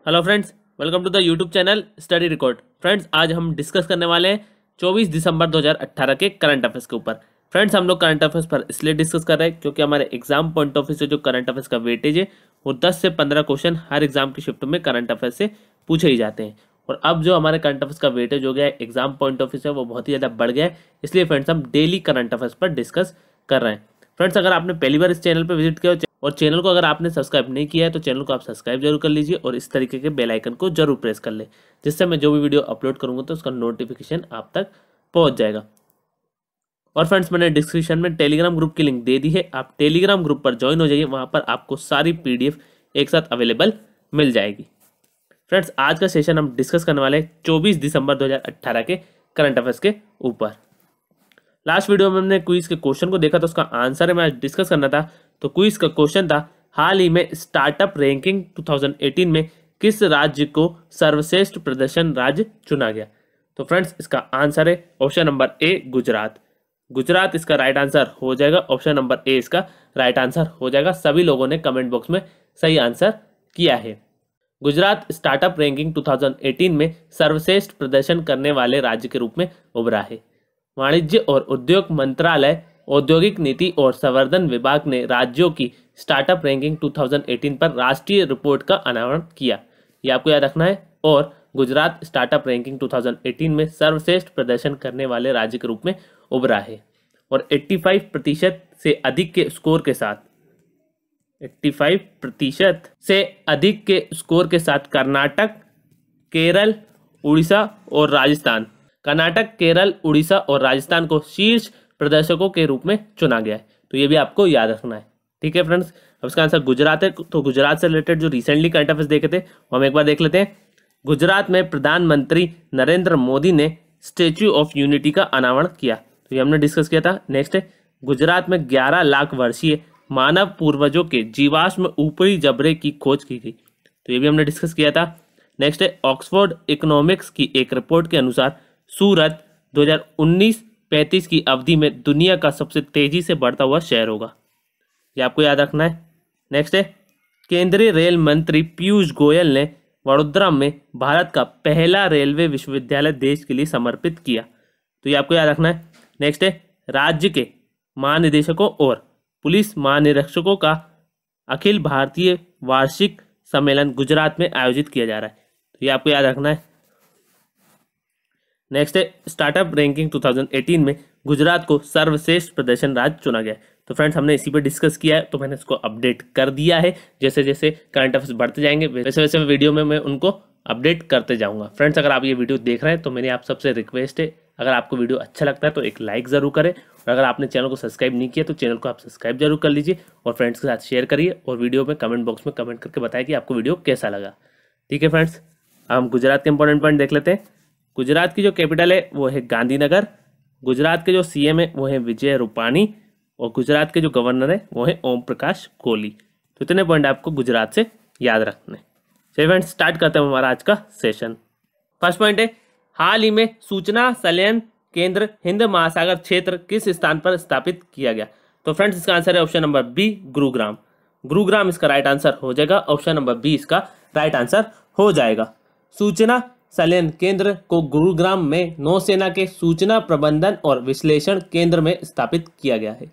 Hello friends, welcome to the YouTube channel study record. Friends, आज हम discuss करने वाले हैं 24 दिसंबर 2018 के करंट अफेयर्स के ऊपर। फ्रेंड्स, हम लोग करंट अफेयर्स पर इसलिए डिस्कस कर रहे हैं क्योंकि हमारे एग्जाम पॉइंट ऑफ व्यू से जो करंट अफेयर्स का वेटेज है वो 10 से 15 क्वेश्चन हर एग्जाम की शिफ्ट में करंट अफेयर्स से पूछे ही जाते हैं। और अब जो हमारे करंट अफेयर्स का वेटेज हो गया है एग्जाम पॉइंट ऑफ व्यू से वो बहुत ही ज़्यादा बढ़ गया है, इसलिए फ्रेंड्स हम डेली करंट अफेयर्स पर डिस्कस कर रहे हैं। फ्रेंड्स, अगर आपने पहली बार इस चैनल पर विजिट किया और चैनल को अगर आपने सब्सक्राइब नहीं किया है तो चैनल को आप सब्सक्राइब जरूर कर लीजिए और इस तरीके के बेल आइकन को जरूर प्रेस कर ले, जिससे मैं जो भी वीडियो अपलोड करूंगा तो उसका नोटिफिकेशन आप तक पहुंच जाएगा। और फ्रेंड्स, मैंने डिस्क्रिप्शन में टेलीग्राम ग्रुप की लिंक दे दी है, आप टेलीग्राम ग्रुप पर ज्वाइन हो जाइए, वहां पर आपको सारी पीडीएफ एक साथ अवेलेबल मिल जाएगी। फ्रेंड्स, आज का सेशन हम डिस्कस करने वाले हैं 24 दिसंबर 2018 के करंट अफेयर्स के ऊपर। लास्ट वीडियो में हमने क्विज के क्वेश्चन को देखा तो उसका आंसर है मैं आज डिस्कस करना था। तो क्विज का क्वेश्चन था, हाल ही में स्टार्टअप रैंकिंग 2018 में किस राज्य को सर्वश्रेष्ठ प्रदर्शन राज्य चुना गया। तो फ्रेंड्स, इसका आंसर है option number A Gujarat. Gujarat इसका राइट आंसर हो जाएगा। ऑप्शन नंबर ए इसका राइट आंसर हो जाएगा। सभी लोगों ने कमेंट बॉक्स में सही आंसर किया है। गुजरात स्टार्टअप रैंकिंग 2018 में सर्वश्रेष्ठ प्रदर्शन करने वाले राज्य के रूप में उभरा है। वाणिज्य और उद्योग मंत्रालय, औद्योगिक नीति और संवर्धन विभाग ने राज्यों की स्टार्टअप रैंकिंग 2018 पर राष्ट्रीय रिपोर्ट का अनावरण किया, ये आपको याद रखना है। और गुजरात स्टार्टअप रैंकिंग 2018 में सर्वश्रेष्ठ प्रदर्शन करने वाले राज्य के रूप में उभरा है। और 85% से अधिक के स्कोर के साथ 85% से अधिक के स्कोर के साथ कर्नाटक, केरल, उड़ीसा और राजस्थान कर्नाटक, केरल, उड़ीसा और राजस्थान को शीर्ष प्रदर्शकों के रूप में चुना गया है। तो ये भी आपको याद रखना है, ठीक है फ्रेंड्स। अब इसका आंसर गुजरात है। तो गुजरात से रिलेटेड जो रिसेंटली करंट अफेयर्स देखे थे वो हम एक बार देख लेते हैं। गुजरात में प्रधानमंत्री नरेंद्र मोदी ने स्टैच्यू ऑफ यूनिटी का अनावरण किया, तो ये हमने डिस्कस किया था। नेक्स्ट है, गुजरात में 11 लाख वर्षीय मानव पूर्वजों के जीवाश्म ऊपरी जबड़े की खोज की गई, तो ये भी हमने डिस्कस किया था। नेक्स्ट है, ऑक्सफोर्ड इकोनॉमिक्स की एक रिपोर्ट के अनुसार सूरत 2019-35 की अवधि में दुनिया का सबसे तेजी से बढ़ता हुआ शहर होगा, ये आपको याद रखना है। नेक्स्ट है, केंद्रीय रेल मंत्री पीयूष गोयल ने वडोदरा में भारत का पहला रेलवे विश्वविद्यालय देश के लिए समर्पित किया, तो ये आपको याद रखना है। नेक्स्ट है, राज्य के महानिदेशकों और पुलिस महानिरीक्षकों का अखिल भारतीय वार्षिक सम्मेलन गुजरात में आयोजित किया जा रहा है, तो ये आपको याद रखना है। नेक्स्ट है, स्टार्टअप रैंकिंग 2018 में गुजरात को सर्वश्रेष्ठ प्रदर्शन राज्य चुना गया है। तो फ्रेंड्स, हमने इसी पे डिस्कस किया है, तो मैंने इसको अपडेट कर दिया है। जैसे जैसे करंट अफेयर्स बढ़ते जाएंगे वैसे वैसे वीडियो में मैं उनको अपडेट करते जाऊंगा। फ्रेंड्स, अगर आप ये वीडियो देख रहे हैं तो मेरी आप सबसे रिक्वेस्ट है, अगर आपको वीडियो अच्छा लगता है तो एक लाइक ज़रूर करें, और अगर आपने चैनल को सब्सक्राइब नहीं किया तो चैनल को आप सब्सक्राइब जरूर कर लीजिए और फ्रेंड्स के साथ शेयर करिए और वीडियो में कमेंट बॉक्स में कमेंट करके बताएं कि आपको वीडियो कैसा लगा, ठीक है फ्रेंड्स। हम गुजरात के इंपॉर्टेंट पॉइंट देख लेते हैं। गुजरात की जो कैपिटल है वो है गांधीनगर, गुजरात के जो सीएम है वो है विजय रूपाणी, और गुजरात के जो गवर्नर है वो है ओम प्रकाश कोहली। तो इतने पॉइंट आपको गुजरात से याद रखने। चलिए फ्रेंड्स, स्टार्ट करते हैं हमारा आज का सेशन। फर्स्ट पॉइंट है, हाल ही में सूचना संलयन केंद्र हिंद महासागर क्षेत्र किस स्थान पर स्थापित किया गया। तो फ्रेंड्स, इसका आंसर है option number B Gurugram. Gurugram इसका राइट आंसर हो जाएगा। ऑप्शन नंबर बी इसका राइट आंसर हो जाएगा। सूचना संलयन केंद्र को गुरुग्राम में नौसेना के सूचना प्रबंधन और विश्लेषण केंद्र में स्थापित किया गया है,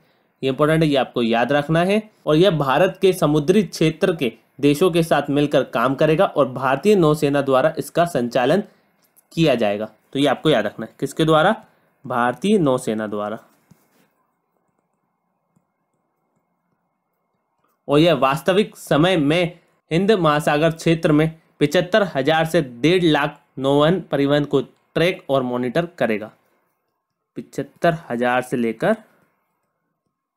ये इंपॉर्टेंट है, ये आपको याद रखना है। और यह भारत के समुद्री क्षेत्र के देशों के साथ मिलकर काम करेगा और भारतीय नौसेना द्वारा इसका संचालन किया जाएगा, तो ये आपको याद रखना है। किसके द्वारा? भारतीय नौसेना द्वारा। और यह वास्तविक समय में हिंद महासागर क्षेत्र में 75,000 से 1.5 लाख नौवहन परिवहन को ट्रैक और मॉनिटर करेगा। 75,000 से लेकर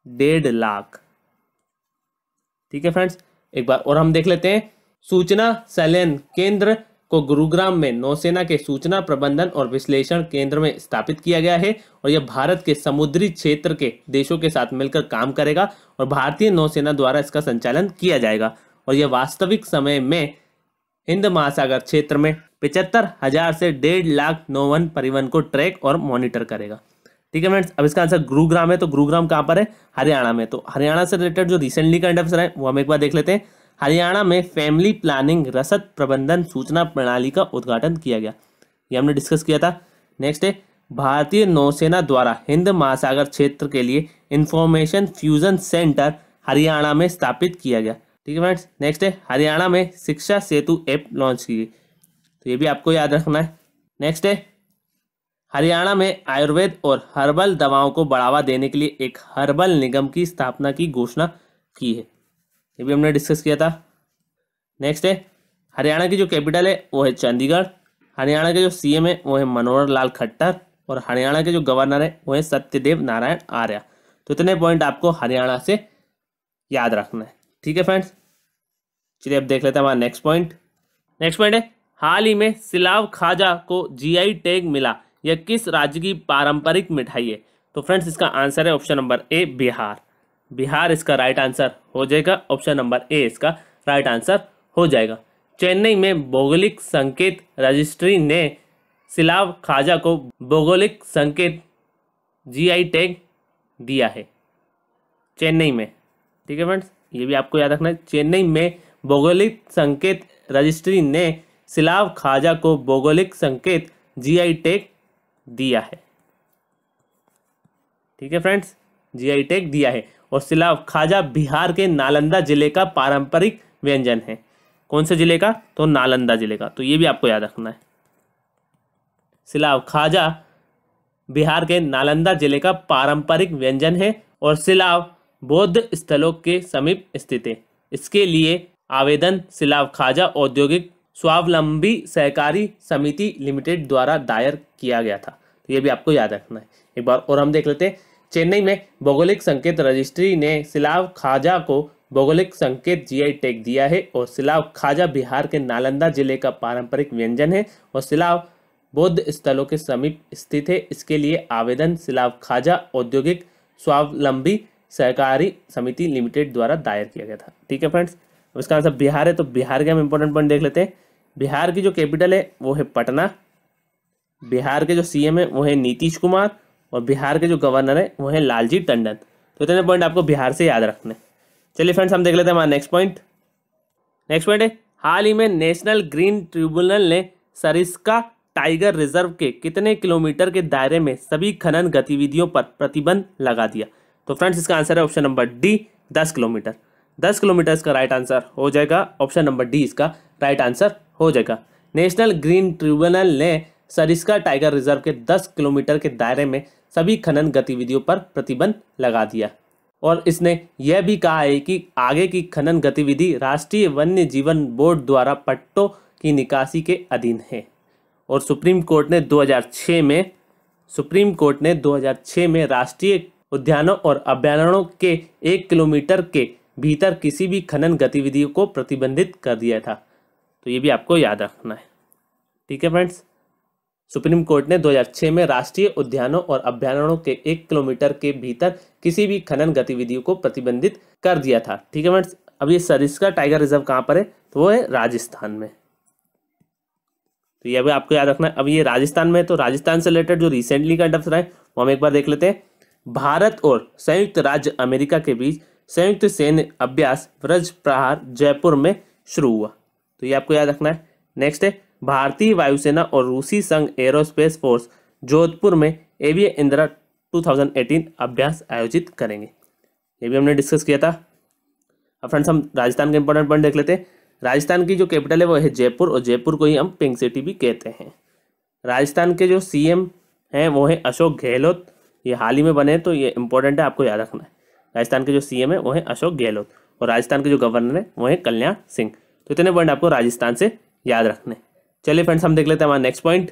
1.5 लाख, ठीक है फ्रेंड्स। एक बार और हम देख लेते हैं। सूचना संलयन केंद्र को गुरुग्राम में नौसेना के सूचना प्रबंधन और विश्लेषण केंद्र में स्थापित किया गया है और यह भारत के समुद्री क्षेत्र के देशों के साथ मिलकर काम करेगा और भारतीय नौसेना द्वारा इसका संचालन किया जाएगा। और यह वास्तविक समय में हिंद महासागर क्षेत्र में 75,000 से 1.5 लाख नौवहन परिवहन को ट्रैक और मॉनिटर करेगा, ठीक है फ्रेंड्स। अब इसका आंसर गुरुग्राम है, तो गुरुग्राम कहाँ पर है? हरियाणा में। तो हरियाणा से रिलेटेड जो रिसेंटली करंट अफेयर है वो हम एक बार देख लेते हैं। हरियाणा में फैमिली प्लानिंग रसद प्रबंधन सूचना प्रणाली का उद्घाटन किया गया, ये हमने डिस्कस किया था। नेक्स्ट है भारतीय नौसेना द्वारा हिंद महासागर क्षेत्र के लिए इंफॉर्मेशन फ्यूजन सेंटर हरियाणा में स्थापित किया गया। ठीक है फ्रेंड्स। नेक्स्ट है हरियाणा में शिक्षा सेतु ऐप लॉन्च की गई, तो ये भी आपको याद रखना है। नेक्स्ट है हरियाणा में आयुर्वेद और हर्बल दवाओं को बढ़ावा देने के लिए एक हर्बल निगम की स्थापना की घोषणा की है, ये भी हमने डिस्कस किया था। नेक्स्ट है हरियाणा की जो कैपिटल है वो है चंडीगढ़। हरियाणा के जो सीएम है वो है मनोहर लाल खट्टर और हरियाणा के जो गवर्नर है वो है सत्यदेव नारायण आर्य। तो इतने पॉइंट आपको हरियाणा से याद रखना है। ठीक है फ्रेंड्स, चलिए अब देख लेते हैं हमारा नेक्स्ट पॉइंट। नेक्स्ट पॉइंट है हाल ही में सिलाव खाजा को जीआई टैग मिला, यह किस राज्य की पारंपरिक मिठाई है? तो फ्रेंड्स इसका आंसर है option number A Bihar. Bihar इसका राइट आंसर हो जाएगा। ऑप्शन नंबर ए इसका राइट आंसर हो जाएगा। चेन्नई में भौगोलिक संकेत रजिस्ट्री ने सिलाव खाजा को भौगोलिक संकेत जीआई टैग दिया है, चेन्नई में। ठीक है फ्रेंड्स, ये भी आपको याद रखना है। चेन्नई में भौगोलिक संकेत रजिस्ट्री ने सिलाव खाजा को भौगोलिक संकेत जीआई टैग दिया है। ठीक है फ्रेंड्स, जीआई टैग दिया है। और सिलाव खाजा बिहार के नालंदा जिले का पारंपरिक व्यंजन है। कौन से जिले का? तो नालंदा जिले का। तो ये भी आपको याद रखना है। सिलाव खाजा बिहार के नालंदा जिले का पारंपरिक व्यंजन है और सिलाव बौद्ध स्थलों के समीप स्थित है। इसके लिए आवेदन सिलाव खाजा औद्योगिक स्वावलंबी सहकारी समिति लिमिटेड द्वारा दायर किया गया था। तो ये भी आपको याद रखना है। एक बार और हम देख लेते हैं। चेन्नई में भौगोलिक संकेत रजिस्ट्री ने सिलाव खाजा को भौगोलिक संकेत जीआई टैग दिया है और सिलाव खाजा बिहार के नालंदा जिले का पारंपरिक व्यंजन है और सिलाव बौद्ध स्थलों के समीप स्थित है। इसके लिए आवेदन सिलाव खाजा औद्योगिक स्वावलंबी सहकारी समिति लिमिटेड द्वारा दायर किया गया था। ठीक है फ्रेंड्स, अब इसका आंसर बिहार है। तो बिहार के हम इंपॉर्टेंट पॉइंट देख लेते हैं। बिहार की जो कैपिटल है वो है पटना। बिहार के जो सीएम है वो है नीतीश कुमार और बिहार के जो गवर्नर है वो है लालजी टंडन। तो इतने पॉइंट आपको बिहार से याद रखने। चलिए फ्रेंड्स, हम देख लेते हैं हमारा नेक्स्ट पॉइंट। नेक्स्ट पॉइंट है हाल ही में नेशनल ग्रीन ट्रिब्यूनल ने सरिस्का टाइगर रिजर्व के कितने किलोमीटर के दायरे में सभी खनन गतिविधियों पर प्रतिबंध लगा दिया? तो फ्रेंड्स इसका आंसर है option number D 10 kilometre. 10 kilometre इसका राइट आंसर हो जाएगा। ऑप्शन नंबर डी इसका राइट आंसर हो जाएगा। नेशनल ग्रीन ट्रिब्यूनल ने सरिस्का टाइगर रिजर्व के 10 किलोमीटर के दायरे में सभी खनन गतिविधियों पर प्रतिबंध लगा दिया और इसने यह भी कहा है कि आगे की खनन गतिविधि राष्ट्रीय वन्य जीवन बोर्ड द्वारा पट्टों की निकासी के अधीन है। और सुप्रीम कोर्ट ने 2006 में राष्ट्रीय उद्यानों और अभयारण्यों के 1 किलोमीटर के भीतर किसी भी खनन गतिविधियों को प्रतिबंधित कर दिया था। तो ये भी आपको याद रखना है। ठीक है फ्रेंड्स, सुप्रीम कोर्ट ने 2006 में राष्ट्रीय उद्यानों और अभयारण्यों के 1 किलोमीटर के भीतर किसी भी खनन गतिविधियों को प्रतिबंधित कर दिया था। ठीक है फ्रेंड्स, अब ये सरिस्का टाइगर रिजर्व कहाँ पर है? तो वो है राजस्थान में। तो ये भी आपको याद रखना है। अब ये राजस्थान में, तो राजस्थान से रिलेटेड जो रिसेंटली करंट अफेयर है वो हम एक बार देख लेते हैं। भारत और संयुक्त राज्य अमेरिका के बीच संयुक्त सैन्य अभ्यास वज्र प्रहार जयपुर में शुरू हुआ। तो ये आपको याद रखना है। नेक्स्ट है भारतीय वायुसेना और रूसी संघ एरोस्पेस फोर्स जोधपुर में एवियर इंदिरा 2018 अभ्यास आयोजित करेंगे। ये भी हमने डिस्कस किया था। अब फ्रेंड्स हम राजस्थान के इंपॉर्टेंट पॉइंट देख लेते हैं। राजस्थान की जो कैपिटल है वो है जयपुर और जयपुर को ही हम पिंक सिटी भी कहते हैं। राजस्थान के जो सीएम हैं वो है अशोक गहलोत। ये हाल ही में बने, तो ये इंपॉर्टेंट है, आपको याद रखना है। राजस्थान के जो सीएम है वो है अशोक गहलोत और राजस्थान के जो गवर्नर है वो है कल्याण सिंह। तो इतने पॉइंट आपको राजस्थान से याद रखने। चलिए फ्रेंड्स हम देख लेते हैं हमारा नेक्स्ट पॉइंट।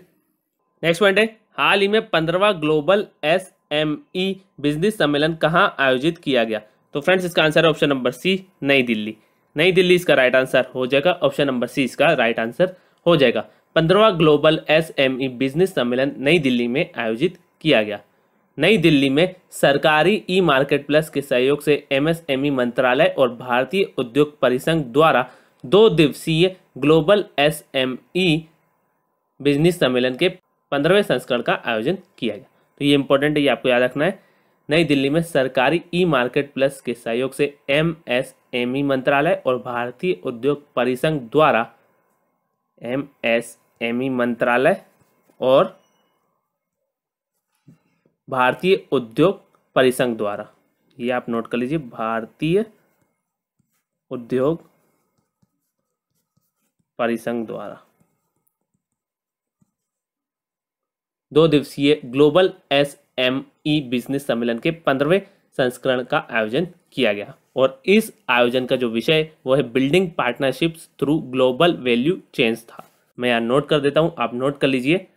नेक्स्ट पॉइंट है हाल ही में 15वां ग्लोबल SME बिजनेस सम्मेलन कहाँ आयोजित किया गया? तो फ्रेंड्स इसका आंसर है ऑप्शन नंबर सी, नई दिल्ली। नई दिल्ली इसका राइट आंसर हो जाएगा। ऑप्शन नंबर सी इसका राइट आंसर हो जाएगा। 15वां ग्लोबल SME बिजनेस सम्मेलन नई दिल्ली में आयोजित किया गया। नई दिल्ली में सरकारी ई मार्केट प्लस के सहयोग से MSME मंत्रालय और भारतीय उद्योग परिसंघ द्वारा 2 दिवसीय ग्लोबल SME बिजनेस सम्मेलन के 15वें संस्करण का आयोजन किया गया। तो ये इंपॉर्टेंट है, ये आपको याद रखना है। नई दिल्ली में सरकारी ई मार्केट प्लस के सहयोग से एमएसएमई मंत्रालय और भारतीय उद्योग परिसंघ द्वारा, एमएसएमई मंत्रालय और भारतीय उद्योग परिसंघ द्वारा, ये आप नोट कर लीजिए, भारतीय उद्योग परिसंघ द्वारा 2 दिवसीय ग्लोबल एसएमई बिजनेस सम्मेलन के 15वें संस्करण का आयोजन किया गया। और इस आयोजन का जो विषय वो है building partnerships through global value chains था। मैं यहाँ नोट कर देता हूँ, आप नोट कर लीजिए।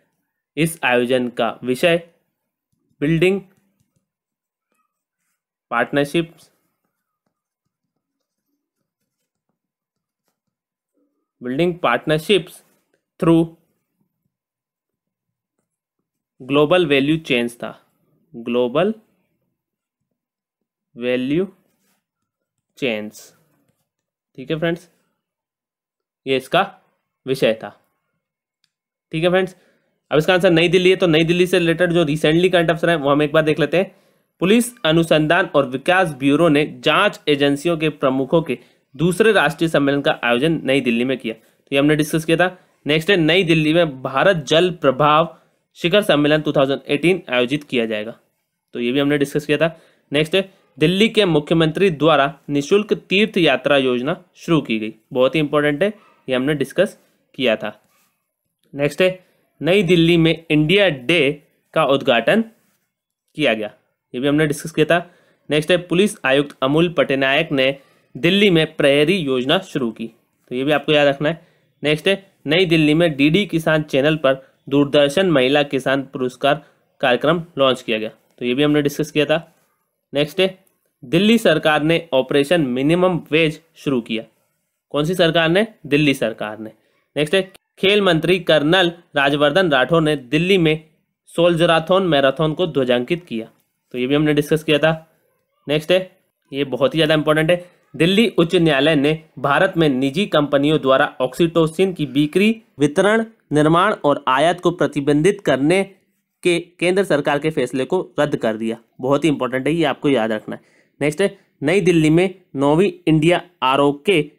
इस आयोजन का विषय building partnerships through global value chains था, ग्लोबल वैल्यू चेन्स। ठीक है फ्रेंड्स, ये इसका विषय था। ठीक है फ्रेंड्स, अब इसका आंसर नई दिल्ली है, तो नई दिल्ली से रिलेटेड जो रिसेंटली करंट अफेयर है वो हम एक बार देख लेते हैं। पुलिस अनुसंधान और विकास ब्यूरो ने जांच एजेंसियों के प्रमुखों के दूसरे राष्ट्रीय सम्मेलन का आयोजन नई दिल्ली में किया, तो ये हमने डिस्कस किया था। नेक्स्ट है, नई दिल्ली में भारत जल प्रभाव शिखर सम्मेलन 2018 आयोजित किया जाएगा, तो ये भी हमने डिस्कस किया था। नेक्स्ट है, दिल्ली के मुख्यमंत्री द्वारा निःशुल्क तीर्थ यात्रा योजना शुरू की गई, बहुत ही इंपॉर्टेंट है, ये हमने डिस्कस किया था। नेक्स्ट है, नई दिल्ली में इंडिया डे का उद्घाटन किया गया, ये भी हमने डिस्कस किया था। नेक्स्ट है, पुलिस आयुक्त अमूल पटनायक ने दिल्ली में प्रहरी योजना शुरू की, तो ये भी आपको याद रखना है। नेक्स्ट है, नई दिल्ली में डीडी किसान चैनल पर दूरदर्शन महिला किसान पुरस्कार कार्यक्रम लॉन्च किया गया, तो ये भी हमने डिस्कस किया था। नेक्स्ट है, दिल्ली सरकार ने ऑपरेशन मिनिमम वेज शुरू किया, कौन सी सरकार ने? दिल्ली सरकार ने। नेक्स्ट है, खेल मंत्री कर्नल राज्यवर्धन राठौर ने दिल्ली में सोल्जराथन मैराथन को ध्वजांकित किया, तो ये भी हमने डिस्कस किया था। नेक्स्ट है, ये बहुत ही ज़्यादा इंपॉर्टेंट है, दिल्ली उच्च न्यायालय ने भारत में निजी कंपनियों द्वारा ऑक्सीटोसिन की बिक्री, वितरण, निर्माण और आयात को प्रतिबंधित करने के केंद्र सरकार के फैसले को रद्द कर दिया, बहुत ही इंपॉर्टेंट है, ये आपको याद रखना है। नेक्स्ट है, नई दिल्ली में 9वीं इंडिया आरोग्य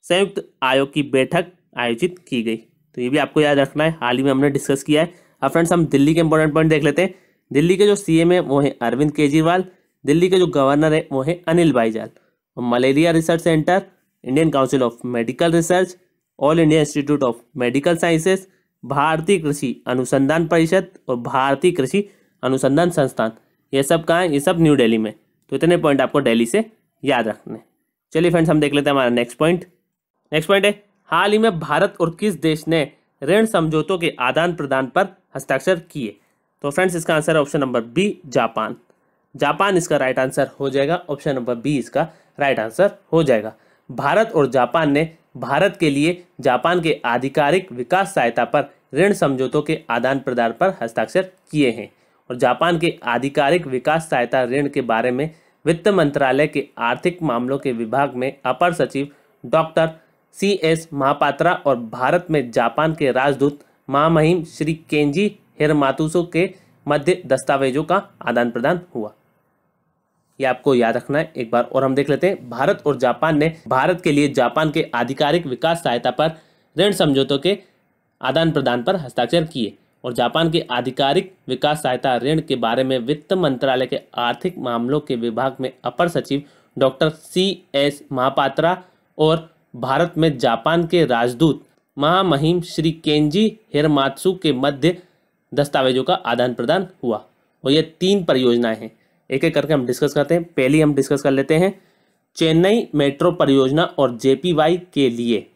संयुक्त आयोग की बैठक आयोजित की गई, तो ये भी आपको याद रखना है, हाल ही में हमने डिस्कस किया है। अब फ्रेंड्स हम दिल्ली के इंपॉर्टेंट पॉइंट देख लेते हैं। दिल्ली के जो सीएम है वो है अरविंद केजरीवाल, दिल्ली के जो गवर्नर है वो है Anil Baijal, malaria research centre, Indian council of medical research, all India institute of medical sciences, भारतीय कृषि अनुसंधान परिषद और भारतीय कृषि अनुसंधान संस्थान, ये सब कहाँ है? ये सब न्यू दिल्ली में, तो इतने पॉइंट आपको दिल्ली से याद रखने। चलिए फ्रेंड्स हम देख लेते हैं हमारा नेक्स्ट पॉइंट। नेक्स्ट पॉइंट है, हाल ही में भारत और किस देश ने ऋण समझौतों के आदान प्रदान पर हस्ताक्षर किए? तो फ्रेंड्स इसका आंसर है option number B, Japan. Japan इसका राइट आंसर हो जाएगा, ऑप्शन नंबर बी इसका राइट आंसर हो जाएगा। भारत और जापान ने भारत के लिए जापान के आधिकारिक विकास सहायता पर ऋण समझौतों के आदान प्रदान पर हस्ताक्षर किए हैं। और जापान के आधिकारिक विकास सहायता ऋण के बारे में वित्त मंत्रालय के आर्थिक मामलों के विभाग में अपर सचिव डॉक्टर CS महापात्रा और भारत में जापान के राजदूत महामहिम श्री केंजी हिरमातसु के मध्य दस्तावेजों का आदान प्रदान हुआ, ये आपको याद रखना है एक बार। और हम देख लेते हैं, भारत और जापान ने भारत के लिए जापान के आधिकारिक विकास सहायता पर ऋण समझौतों के आदान प्रदान पर हस्ताक्षर किए। और जापान के आधिकारिक विकास सहायता ऋण के बारे में वित्त मंत्रालय के आर्थिक मामलों के विभाग में अपर सचिव डॉक्टर CS महापात्रा और भारत में जापान के राजदूत महामहिम श्री केंजी हिरमात्सु के मध्य दस्तावेजों का आदान प्रदान हुआ। और ये 3 परियोजनाएं हैं, एक एक करके हम डिस्कस करते हैं। पहली हम डिस्कस कर लेते हैं चेन्नई मेट्रो परियोजना और JPY के लिए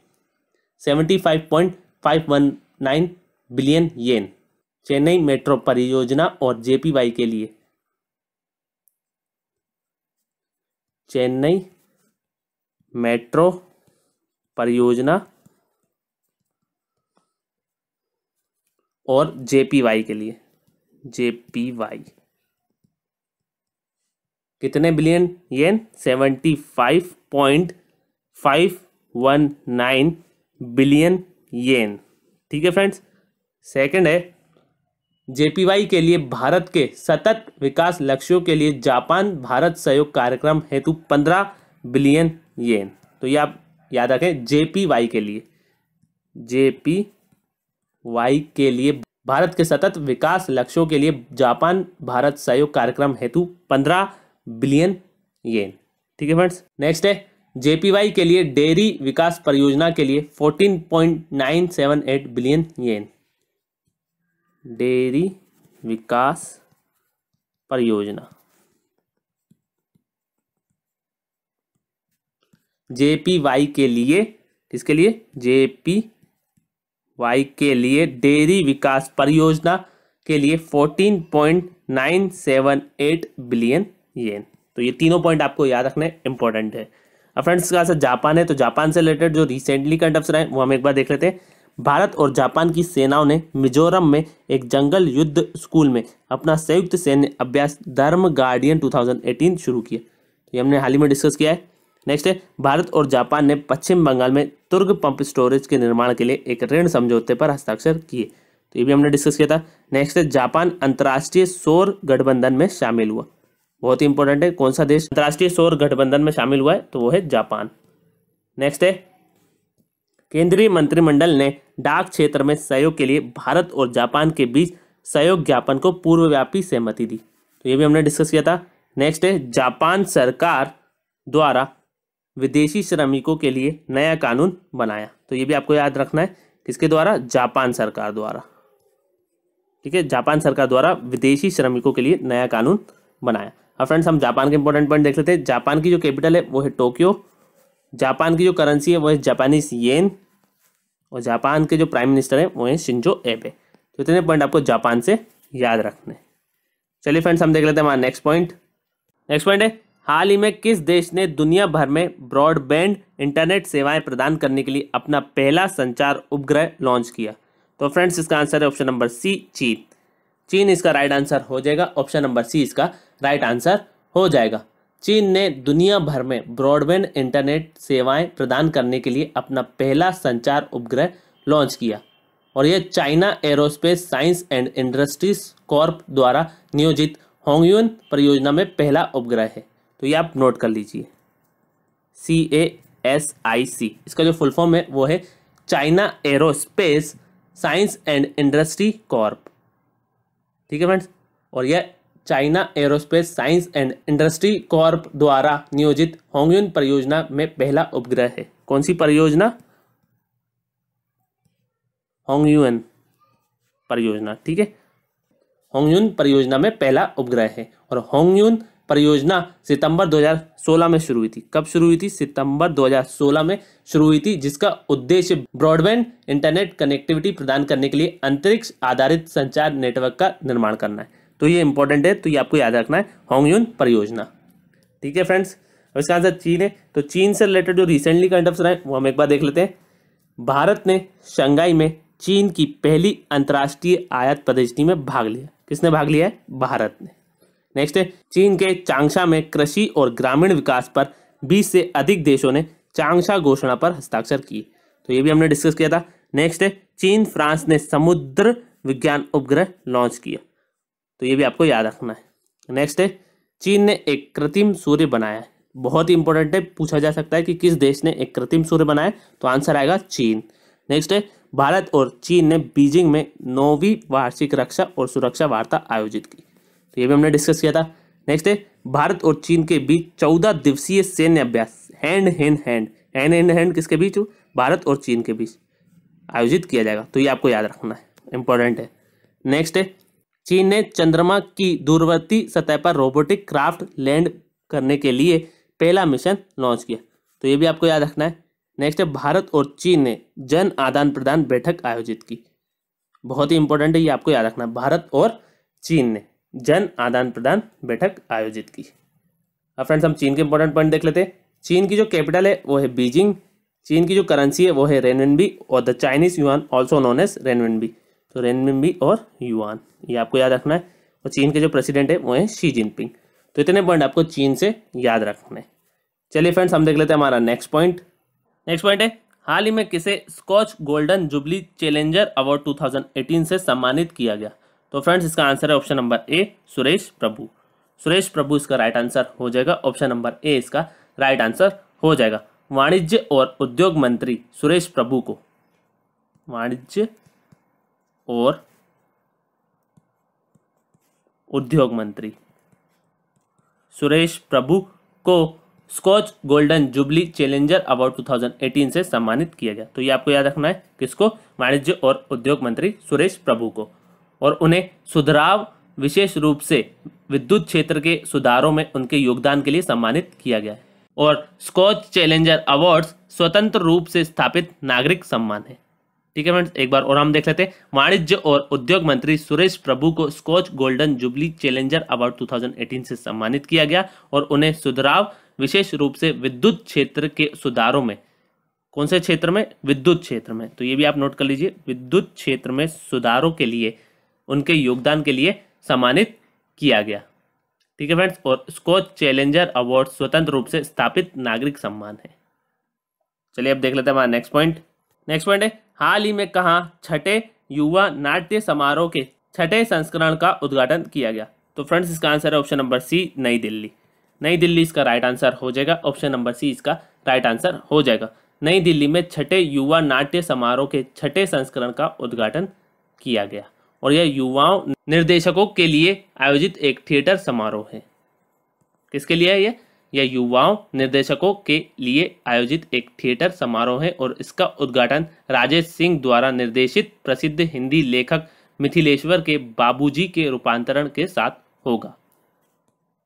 75.519 बिलियन येन। चेन्नई मेट्रो परियोजना और JPY के लिए चेन्नई मेट्रो परियोजना और JPY के लिए JPY कितने बिलियन येन? 75.519 बिलियन येन। ठीक है फ्रेंड्स। सेकंड है JPY के लिए भारत के सतत विकास लक्ष्यों के लिए जापान भारत सहयोग कार्यक्रम हेतु 15 बिलियन येन। तो ये आप याद रखें JPY के लिए, JPY के लिए भारत के सतत विकास लक्ष्यों के लिए जापान भारत सहयोग कार्यक्रम हेतु 15 बिलियन येन। ठीक है फ्रेंड्स। नेक्स्ट है JPY के लिए डेयरी विकास परियोजना के लिए 14.978 बिलियन येन। डेयरी विकास परियोजना JPY के लिए, किसके लिए? JPY के लिए डेयरी विकास परियोजना के लिए 14.978 बिलियन येन। तो ये तीनों पॉइंट आपको याद रखने इंपॉर्टेंट है। अब फ्रेंड्स का जापान है, तो जापान से रिलेटेड जो रिसेंटली करंट अफेयर है वो हम एक बार देख लेते हैं। भारत और जापान की सेनाओं ने मिजोरम में एक जंगल युद्ध स्कूल में अपना संयुक्त सैन्य अभ्यास धर्म गार्डियन 2018 शुरू किया। तो ये हमने हाल ही में डिस्कस किया है। नेक्स्ट है भारत और जापान ने पश्चिम बंगाल में तुर्ग पंप स्टोरेज के निर्माण के लिए एक ऋण समझौते पर हस्ताक्षर किए। तो ये भी हमने डिस्कस किया था। नेक्स्ट है जापान अंतर्राष्ट्रीय सौर गठबंधन में शामिल हुआ। बहुत ही इंपॉर्टेंट है, कौन सा देश अंतर्राष्ट्रीय सौर गठबंधन में शामिल हुआ है? तो वो है जापान। नेक्स्ट है केंद्रीय मंत्रिमंडल ने डाक क्षेत्र में सहयोग के लिए भारत और जापान के बीच सहयोग ज्ञापन को पूर्वव्यापी सहमति दी। तो ये भी हमने डिस्कस किया था। नेक्स्ट है जापान सरकार द्वारा विदेशी श्रमिकों के लिए नया कानून बनाया। तो ये भी आपको याद रखना है, किसके द्वारा? जापान सरकार द्वारा। ठीक है, जापान सरकार द्वारा विदेशी श्रमिकों के लिए नया कानून बनाया। अब फ्रेंड्स हम जापान के इंपॉर्टेंट पॉइंट देख लेते हैं। जापान की जो कैपिटल है वो है टोक्यो, जापान की जो करेंसी है वो है जापानीज येन, और जापान के जो प्राइम मिनिस्टर है वो है शिंजो एबे। तो इतने पॉइंट आपको जापान से याद रखने। चलिए फ्रेंड्स हम देख लेते हैं हमारा नेक्स्ट पॉइंट। नेक्स्ट पॉइंट है हाल ही में किस देश ने दुनिया भर में ब्रॉडबैंड इंटरनेट सेवाएं प्रदान करने के लिए अपना पहला संचार उपग्रह लॉन्च किया? तो फ्रेंड्स इसका आंसर है ऑप्शन नंबर सी, चीन। चीन इसका राइट आंसर हो जाएगा। ऑप्शन नंबर सी इसका राइट आंसर हो जाएगा। चीन ने दुनिया भर में ब्रॉडबैंड इंटरनेट सेवाएं प्रदान करने के लिए अपना पहला संचार उपग्रह लॉन्च किया, और यह China aerospace science and industries Corp द्वारा नियोजित होंगयुन परियोजना में पहला उपग्रह है। तो ये आप नोट कर लीजिए, CASIC। इसका जो फुल फॉर्म है वो है China aerospace science and industry Corp. ठीक है फ्रेंड्स, और यह China aerospace science and industry Corp द्वारा नियोजित होंगयुन परियोजना में पहला उपग्रह है। कौन सी परियोजना? होंगयुन परियोजना। ठीक है, होंगयुन परियोजना में पहला उपग्रह है, और होंगयुन परियोजना सितंबर 2016 में शुरू हुई थी। कब शुरू हुई थी? सितंबर 2016 में शुरू हुई थी, जिसका उद्देश्य ब्रॉडबैंड इंटरनेट कनेक्टिविटी प्रदान करने के लिए अंतरिक्ष आधारित संचार नेटवर्क का निर्माण करना है। तो ये इंपॉर्टेंट है, तो ये आपको याद रखना है, होंगयुन परियोजना। ठीक है फ्रेंड्स, अब इसका आंसर चीन है। तो चीन से रिलेटेड जो रिसेंटली करंट अफेयर है वो हम एक बार देख लेते हैं। भारत ने शंघाई में चीन की पहली अंतर्राष्ट्रीय आयात प्रदर्शनी में भाग लिया। किसने भाग लिया है? भारत ने। नेक्स्ट है चीन के चांगशा में कृषि और ग्रामीण विकास पर 20 से अधिक देशों ने चांगशा घोषणा पर हस्ताक्षर किए। तो ये भी हमने डिस्कस किया था। नेक्स्ट है चीन फ्रांस ने समुद्र विज्ञान उपग्रह लॉन्च किया। तो ये भी आपको याद रखना है। नेक्स्ट है चीन ने एक कृत्रिम सूर्य बनाया है। बहुत ही इंपॉर्टेंट है, पूछा जा सकता है कि किस देश ने एक कृत्रिम सूर्य बनाया, तो आंसर आएगा चीन। नेक्स्ट है भारत और चीन ने बीजिंग में 9वीं वार्षिक रक्षा और सुरक्षा वार्ता आयोजित की। तो ये भी हमने डिस्कस किया था। नेक्स्ट है भारत और चीन के बीच 14 दिवसीय सैन्य अभ्यास हैंड इन हैंड किसके बीच? भारत और चीन के बीच आयोजित किया जाएगा। तो ये आपको याद रखना है, इंपॉर्टेंट है। नेक्स्ट है चीन ने चंद्रमा की दूरवर्ती सतह पर रोबोटिक क्राफ्ट लैंड करने के लिए पहला मिशन लॉन्च किया। तो ये भी आपको याद रखना है। नेक्स्ट है भारत और चीन ने जन आदान प्रदान बैठक आयोजित की। बहुत ही इंपॉर्टेंट है, ये आपको याद रखना है। भारत और चीन ने जन आदान प्रदान बैठक आयोजित की। अब फ्रेंड्स हम चीन के इंपॉर्टेंट पॉइंट देख लेते हैं। चीन की जो कैपिटल है वो है बीजिंग, चीन की जो करेंसी है वो है रेनमिनबी, और the Chinese yuan also known as renminbi. तो रेनमिनबी और युआन ये आपको याद रखना है। और चीन के जो प्रेसिडेंट है वो है शी जिनपिंग। तो इतने पॉइंट आपको चीन से याद रखने। चलिए फ्रेंड्स हम देख लेते हैं हमारा नेक्स्ट पॉइंट। नेक्स्ट पॉइंट है हाल ही में किसे Skoch golden jubilee challenger award 2018 से सम्मानित किया गया? तो फ्रेंड्स इसका आंसर है ऑप्शन नंबर ए, सुरेश प्रभु। सुरेश प्रभु इसका राइट आंसर हो जाएगा। ऑप्शन नंबर ए इसका राइट आंसर हो जाएगा। वाणिज्य और उद्योग मंत्री सुरेश प्रभु को, वाणिज्य और उद्योग मंत्री सुरेश प्रभु को Skoch golden jubilee challenger award 2018 से सम्मानित किया गया। तो ये आपको याद रखना है, किसको? वाणिज्य और उद्योग मंत्री सुरेश प्रभु को। और उन्हें सुधराव विशेष रूप से विद्युत क्षेत्र के सुधारों में उनके योगदान के लिए सम्मानित किया गया है। और स्कॉच चैलेंजर अवार्ड्स स्वतंत्र रूप से स्थापित नागरिक सम्मान है। ठीक है फ्रेंड्स, एक बार और हम देख लेते हैं। वाणिज्य और उद्योग मंत्री सुरेश प्रभु को Skoch golden jubilee challenger award 2018 से सम्मानित किया गया और उन्हें सुधराव विशेष रूप से विद्युत क्षेत्र के सुधारों में, कौन से क्षेत्र में? विद्युत क्षेत्र में। तो ये भी आप नोट कर लीजिए, विद्युत क्षेत्र में सुधारों के लिए उनके योगदान के लिए सम्मानित किया गया। ठीक है फ्रेंड्स, और स्कॉच चैलेंजर अवार्ड स्वतंत्र रूप से स्थापित नागरिक सम्मान है। चलिए अब देख लेते हैं हमारा नेक्स्ट पॉइंट। नेक्स्ट पॉइंट है, हाल ही में कहाँ छठे युवा नाट्य समारोह के छठे संस्करण का उद्घाटन किया गया? तो फ्रेंड्स इसका आंसर है ऑप्शन नंबर सी, नई दिल्ली। नई दिल्ली इसका राइट आंसर हो जाएगा। ऑप्शन नंबर सी इसका राइट आंसर हो जाएगा। नई दिल्ली में छठे युवा नाट्य समारोह के छठे संस्करण का उद्घाटन किया गया और यह युवाओं निर्देशकों के लिए आयोजित एक थिएटर समारोह है। किसके लिए है ये? यह युवाओं निर्देशकों के लिए आयोजित एक थिएटर समारोह है और इसका उद्घाटन राजेश सिंह द्वारा निर्देशित प्रसिद्ध हिंदी लेखक मिथिलेश्वर के बाबूजी के रूपांतरण के साथ होगा।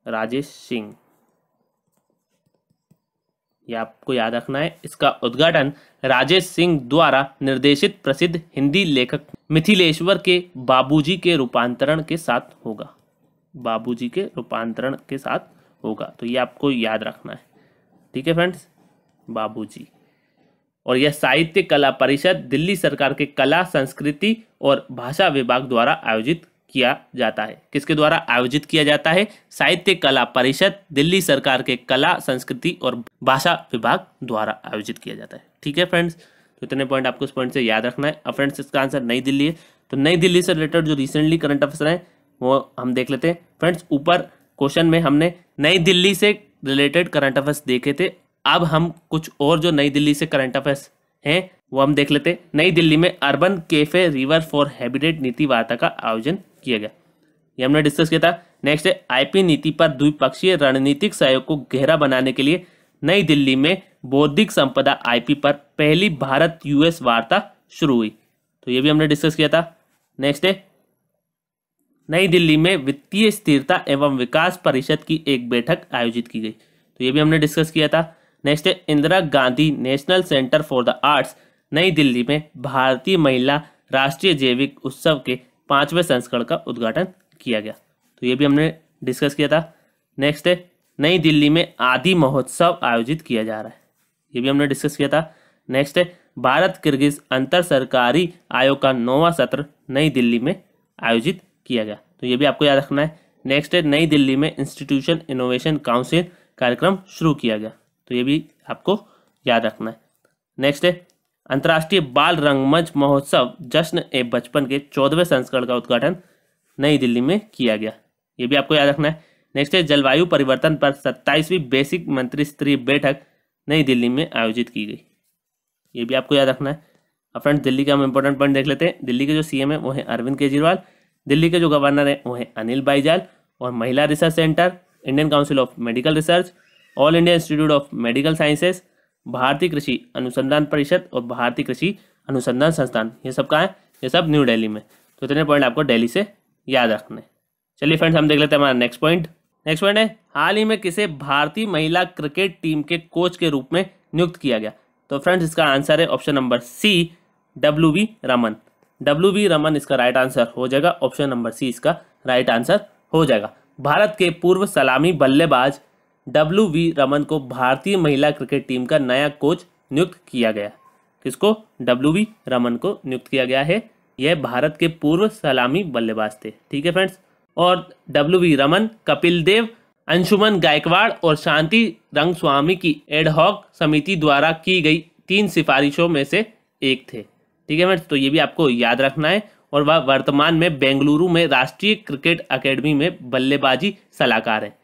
राजेश सिंह, ये आपको याद रखना है। इसका उद्घाटन राजेश सिंह द्वारा निर्देशित प्रसिद्ध हिंदी लेखक मिथिलेश्वर के बाबूजी के रूपांतरण के साथ होगा। बाबूजी के रूपांतरण के साथ होगा, तो ये आपको याद रखना है। ठीक है फ्रेंड्स, बाबूजी। और यह साहित्य कला परिषद दिल्ली सरकार के कला संस्कृति और भाषा विभाग द्वारा आयोजित किया जाता है। किसके द्वारा आयोजित किया जाता है? साहित्य कला परिषद दिल्ली सरकार के कला संस्कृति और भाषा विभाग द्वारा आयोजित किया जाता है। ठीक है फ्रेंड्स, तो इतने पॉइंट आपको इस पॉइंट से याद रखना है। अब फ्रेंड्स इसका आंसर नई दिल्ली है। तो नई दिल्ली से रिलेटेड जो रिसेंटली करंट अफेयर है वो हम देख लेते हैं। फ्रेंड्स ऊपर क्वेश्चन में हमने नई दिल्ली से रिलेटेड करंट अफेयर्स देखे थे। अब हम कुछ और जो नई दिल्ली से करंट अफेयर्स हैं वो हम देख लेते हैं। नई दिल्ली में urban cafe river for habitat नीति वार्ता का आयोजन किया गया, ये हमने डिस्कस किया था। नेक्स्ट है, आईपी नीति पर द्विपक्षीय रणनीतिक सहयोग को गहरा बनाने के लिए नई दिल्ली में बौद्धिक संपदा आईपी पर पहली भारत यूएस वार्ता शुरू हुई, तो ये भी हमने डिस्कस किया था। नेक्स्ट है, नई दिल्ली में वित्तीय स्थिरता एवं विकास परिषद की एक बैठक आयोजित की गई, तो ये भी हमने डिस्कस किया था। नेक्स्ट है, Indira Gandhi national centre for the arts नई दिल्ली में भारतीय महिला राष्ट्रीय जैविक उत्सव के 5वें संस्करण का उद्घाटन किया गया, तो ये भी हमने डिस्कस किया था। नेक्स्ट है, नई दिल्ली में आदि महोत्सव आयोजित किया जा रहा है, ये भी हमने डिस्कस किया था। नेक्स्ट है, भारत किर्गिज अंतर सरकारी आयोग का 9वां सत्र नई दिल्ली में आयोजित किया गया, तो ये भी आपको याद रखना है। नेक्स्ट है, नई दिल्ली में इंस्टीट्यूशन इनोवेशन काउंसिल कार्यक्रम शुरू किया गया, तो ये भी आपको याद रखना है। नेक्स्ट है, अंतर्राष्ट्रीय बाल रंगमंच महोत्सव जश्न ए बचपन के 14वें संस्करण का उद्घाटन नई दिल्ली में किया गया, ये भी आपको याद रखना है। नेक्स्ट है, जलवायु परिवर्तन पर 27वीं बेसिक मंत्री स्तरीय बैठक नई दिल्ली में आयोजित की गई, ये भी आपको याद रखना है। अब फ्रेंड्स दिल्ली का हम इंपॉर्टेंट पॉइंट देख लेते हैं। दिल्ली के जो सीएम है वो है अरविंद केजरीवाल, दिल्ली के जो गवर्नर है वो है अनिल बैजल, और महिला research centre, Indian council of medical research, all India institute of medical sciences, भारतीय कृषि अनुसंधान परिषद और भारतीय कृषि अनुसंधान संस्थान, ये सब कहाँ है? ये सब न्यू दिल्ली में, तो इतने पॉइंट आपको दिल्ली से याद रखने। चलिए फ्रेंड्स हम देख लेते हैं हमारा नेक्स्ट पॉइंट। नेक्स्ट पॉइंट है, हाल ही में किसे भारतीय महिला क्रिकेट टीम के कोच के रूप में नियुक्त किया गया? तो फ्रेंड्स इसका आंसर है option number C, WV Raman. WV Raman इसका राइट आंसर हो जाएगा। ऑप्शन नंबर सी इसका राइट आंसर हो जाएगा। भारत के पूर्व सलामी बल्लेबाज WV रमन को भारतीय महिला क्रिकेट टीम का नया कोच नियुक्त किया गया। किसको? WV रमन को नियुक्त किया गया है। यह भारत के पूर्व सलामी बल्लेबाज थे। ठीक है फ्रेंड्स, और WV रमन कपिल देव, अंशुमन गायकवाड़ और शांति रंगस्वामी की एडहॉक समिति द्वारा की गई 3 सिफारिशों में से एक थे। ठीक है फ्रेंड्स, तो ये भी आपको याद रखना है। और वह वर्तमान में बेंगलुरु में राष्ट्रीय क्रिकेट अकेडमी में बल्लेबाजी सलाहकार है।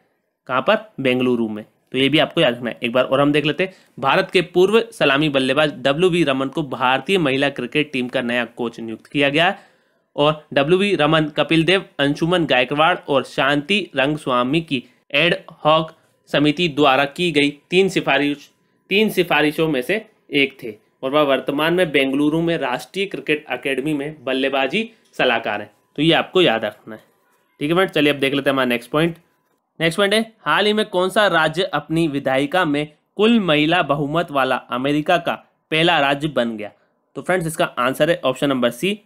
कहाँ पर? बेंगलुरु में। तो ये भी आपको याद रखना है। एक बार और हम देख लेते हैं। भारत के पूर्व सलामी बल्लेबाज WV रमन को भारतीय महिला क्रिकेट टीम का नया कोच नियुक्त किया गया है। और WV रमन कपिल देव, अंशुमन गायकवाड़ और शांति रंगस्वामी की एड हॉक समिति द्वारा की गई तीन सिफारिशों में से एक थे और वह वर्तमान में बेंगलुरु में राष्ट्रीय क्रिकेट अकेडमी में बल्लेबाजी सलाहकार है। तो ये आपको याद रखना है। ठीक है फ्रेंड्स, चलिए अब देख लेते हैं हमारा नेक्स्ट पॉइंट है, हाल ही में कौन सा राज्य अपनी विधायिका में कुल महिला बहुमत वाला अमेरिका का पहला राज्य बन गया? तो फ्रेंड्स इसका आंसर है ऑप्शन नंबर सी,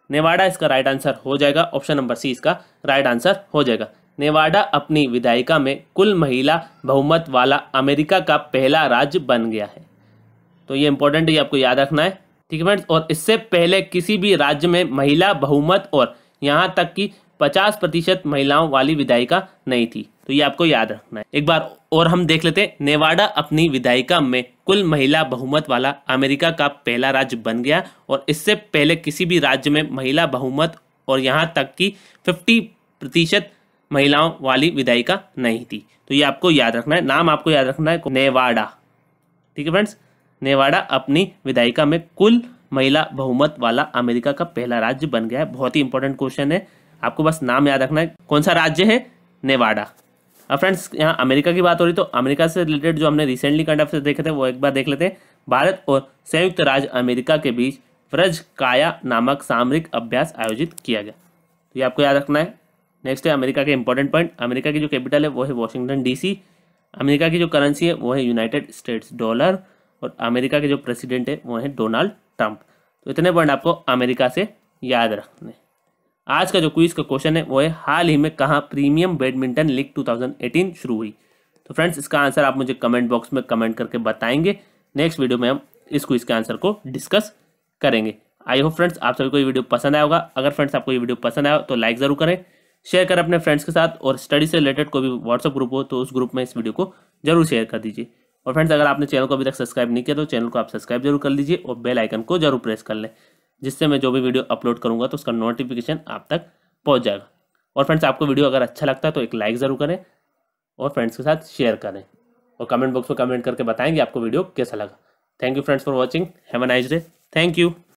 नेवाडा इसका राइट आंसर हो जाएगा। ऑप्शन नंबर सी इसका राइट आंसर हो जाएगा। नेवाडा अपनी विधायिका में कुल महिला बहुमत वाला अमेरिका का पहला राज्य बन गया है। तो ये इंपॉर्टेंट है, आपको याद रखना है। ठीक है फ्रेंड्स, और इससे पहले किसी भी राज्य में महिला बहुमत और यहाँ तक कि 50% महिलाओं वाली विधायिका नहीं थी। तो ये आपको याद रखना है। एक बार और हम देख लेते हैं। नेवाडा अपनी विधायिका में कुल महिला बहुमत वाला अमेरिका का पहला राज्य बन गया और इससे पहले किसी भी राज्य में महिला बहुमत और यहाँ तक कि 50% महिलाओं वाली विधायिका नहीं थी। तो ये आपको याद रखना है, नाम आपको याद रखना है, नेवाडा। ठीक है फ्रेंड्स, नेवाडा अपनी विधायिका में कुल महिला बहुमत वाला अमेरिका का पहला राज्य बन गया है। बहुत ही इंपॉर्टेंट क्वेश्चन है, आपको बस नाम याद रखना है। कौन सा राज्य है? नेवाडा। अब फ्रेंड्स यहाँ अमेरिका की बात हो रही, तो अमेरिका से रिलेटेड जो हमने रिसेंटली करंट अफेयर्स देखे थे वो एक बार देख लेते हैं। भारत और संयुक्त राज्य अमेरिका के बीच व्रज काया नामक सामरिक अभ्यास आयोजित किया गया। तो ये आपको याद रखना है। नेक्स्ट है अमेरिका के इंपॉर्टेंट पॉइंट। अमेरिका की जो कैपिटल है वो है वॉशिंगटन DC। अमेरिका की जो करेंसी है वो है यूनाइटेड स्टेट्स डॉलर और अमेरिका के जो प्रेसिडेंट है वो है डोनाल्ड ट्रंप। तो इतने पॉइंट आपको अमेरिका से याद रखने। आज का जो क्विज का क्वेश्चन है वो है, हाल ही में कहाँ प्रीमियम बैडमिंटन लीग 2018 शुरू हुई? तो फ्रेंड्स इसका आंसर आप मुझे कमेंट बॉक्स में कमेंट करके बताएंगे। नेक्स्ट वीडियो में हम इस क्विज के आंसर को डिस्कस करेंगे। आई होप फ्रेंड्स आप सभी को ये वीडियो पसंद आया होगा। अगर फ्रेंड्स आपको ये वीडियो पसंद आया तो लाइक जरूर करें, शेयर करें अपने फ्रेंड्स के साथ, और स्टडी से रिलेटेड कोई भी व्हाट्सअप ग्रुप हो तो उस ग्रुप में इस वीडियो को जरूर शेयर कर दीजिए। और फ्रेंड्स अगर आपने चैनल को अभी तक सब्सक्राइब नहीं किया तो चैनल को आप सब्सक्राइब जरूर कर लीजिए और बेल आइकन को जरूर प्रेस कर लें, जिससे मैं जो भी वीडियो अपलोड करूंगा तो उसका नोटिफिकेशन आप तक पहुंच जाएगा। और फ्रेंड्स आपको वीडियो अगर अच्छा लगता है तो एक लाइक ज़रूर करें और फ्रेंड्स के साथ शेयर करें और कमेंट बॉक्स में कमेंट करके बताएंगे आपको वीडियो कैसा लगा। Thank you friends for watching. Have a nice day. Thank you.